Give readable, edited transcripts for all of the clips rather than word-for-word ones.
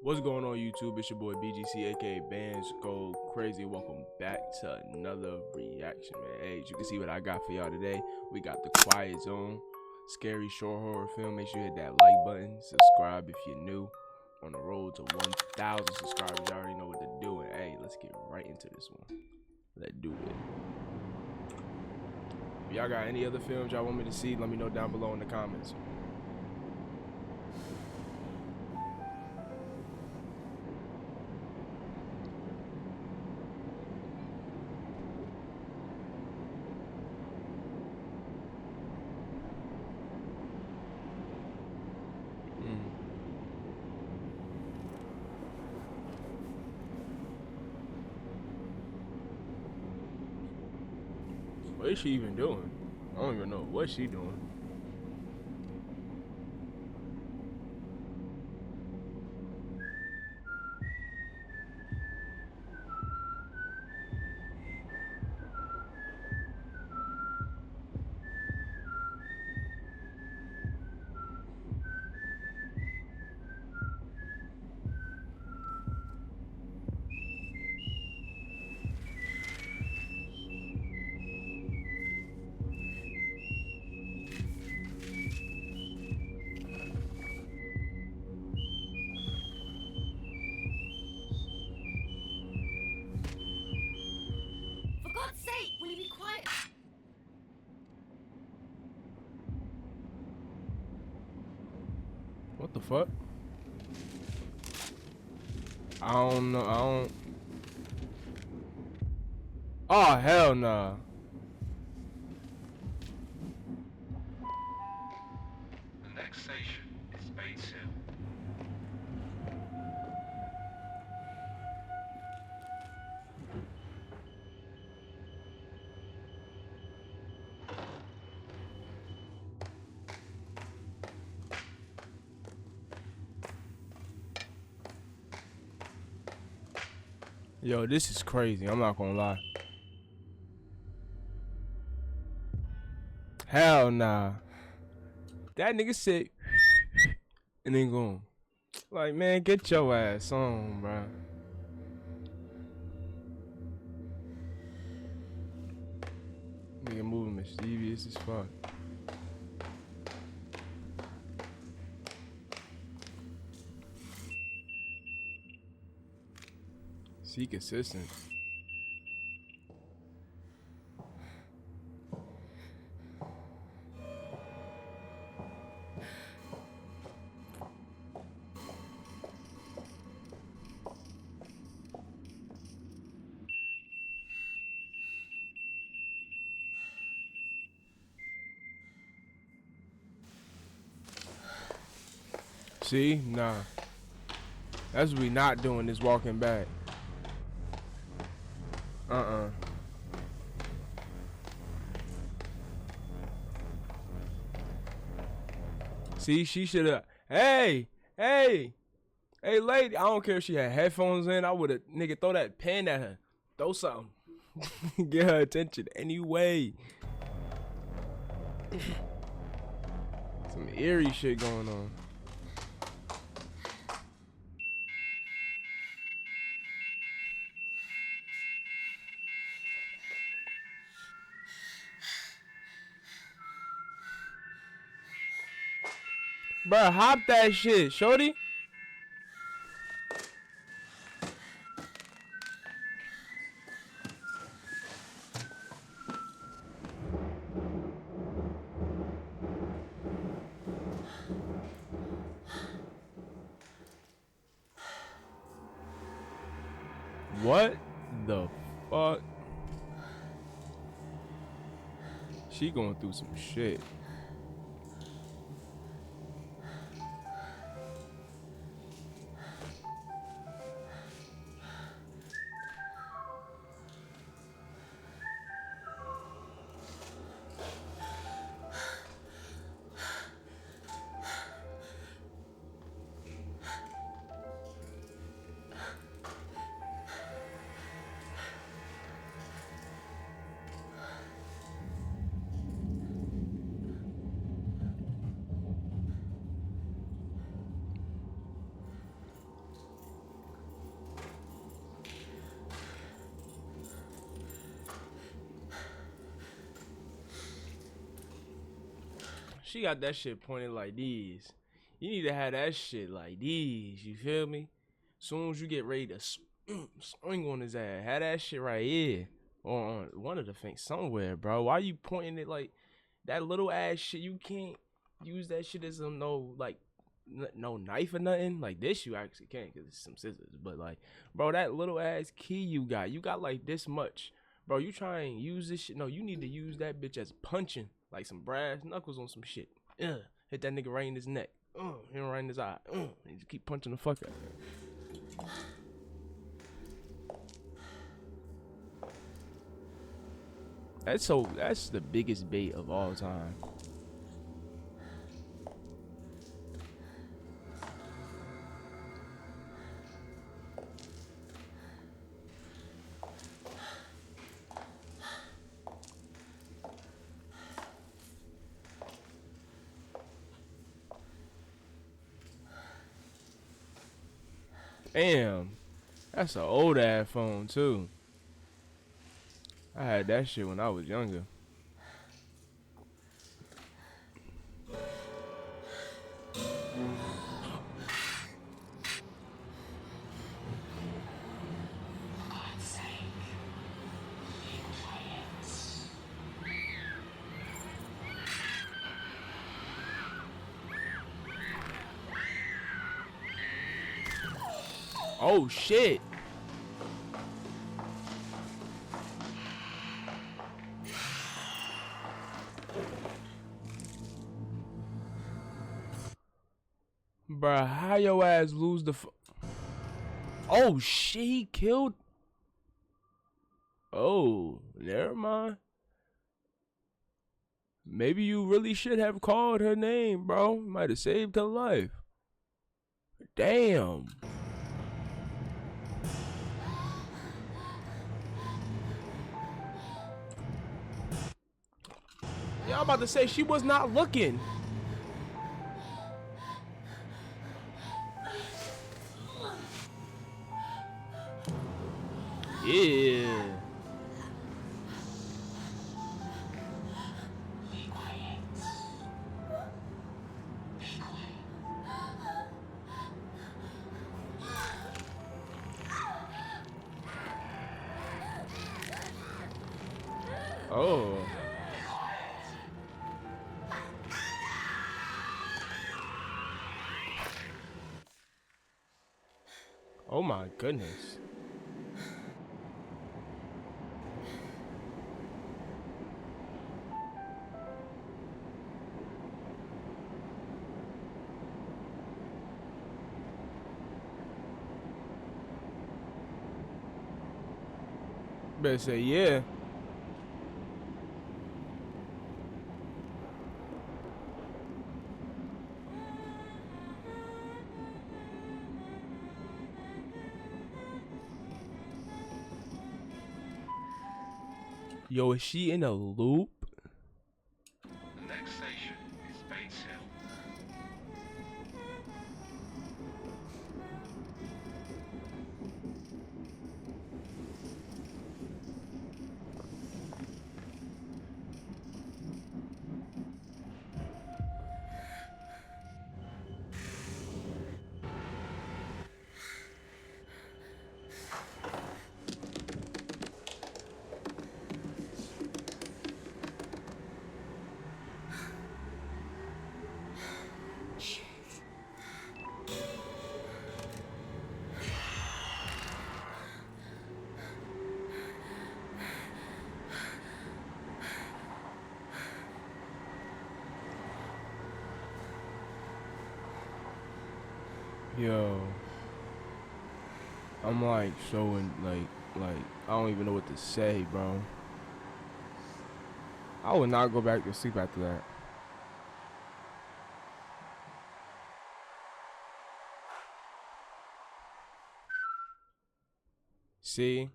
What's going on YouTube? It's your boy BGC aka Bands Go Crazy. Welcome back to another reaction, man. Hey, as you can see what I got for y'all today. We got The Quiet Zone, scary short horror film. Make sure you hit that like button, subscribe if you're new. On the road to 1,000 subscribers, you already know what to do. And hey, let's get right into this one. Let's do it. If y'all got any other films y'all want me to see, let me know down below in the comments. What is she even doing? I don't even know what she doing. For God's sake, will you be quiet? What the fuck? I don't know. I don't. Oh, hell nah. The next station is Bates Hill. Yo, this is crazy. I'm not gonna lie. Hell nah. That nigga said and then gone. Like, man, get your ass on, bro. Nigga moving mischievous as fuck. See, consistent. See, nah. That's what we not doing. Is walking back. See, she should have. Hey, lady. I don't care if she had headphones in. I would have, nigga, throw that pen at her. Throw something. Get her attention anyway. Some eerie shit going on. Bruh, hop that shit, shorty. What the fuck? She going through some shit. She got that shit pointed like these. You need to have that shit like these. You feel me? Soon as you get ready to swing on his ass, have that shit right here or on one of the things somewhere, bro. Why you pointing it like that little ass shit? You can't use that shit as no like no knife or nothing. Like this, you actually can because it's some scissors. But like, bro, that little ass key you got like this much, bro. You try and use this shit. No, you need to use that bitch as punching, like some brass knuckles on some shit. Hit that nigga right in his neck. Hit him right in his eye. And just keep punching the fuck out of him. That's the biggest bait of all time. Damn, that's an old ass phone too. I had that shit when I was younger. Oh shit. Bruh, how your ass lose the oh shit, he killed. Oh, never mind. Maybe you really should have called her name, bro. Might have saved her life. Damn. Yeah, I'm about to say she was not looking. Yeah. Oh. Oh my goodness. Better say yeah. Yo, is she in a loop? The next station is Bates Hill. Yo. I'm like showing like I don't even know what to say, bro. I would not go back to sleep after that. See?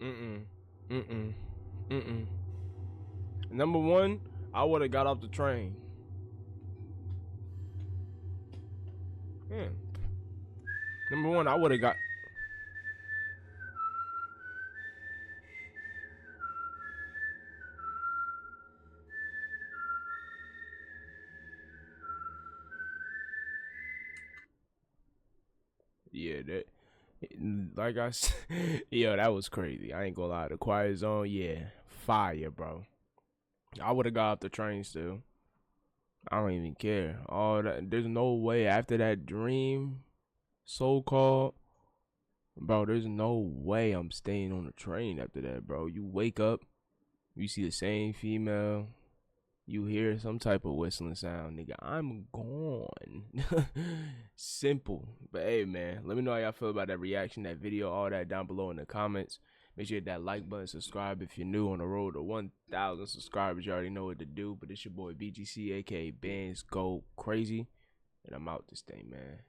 Mm-mm. Number one, I would have got off the train. Number one, I would have got. Yeah, that like I said, yo, that was crazy. I ain't gonna lie. The Quiet Zone, yeah, fire, bro. I would have got off the train still. I don't even care. All that. There's no way after that dream, so called, bro. There's no way I'm staying on the train after that, bro. You wake up, you see the same female, you hear some type of whistling sound, nigga. I'm gone. Simple. But hey, man, let me know how y'all feel about that reaction, that video, all that down below in the comments. Make sure you hit that like button, subscribe if you're new on the road to 1,000 subscribers. You already know what to do. But it's your boy BGC, aka Bands Go Crazy. And I'm out this thing, man.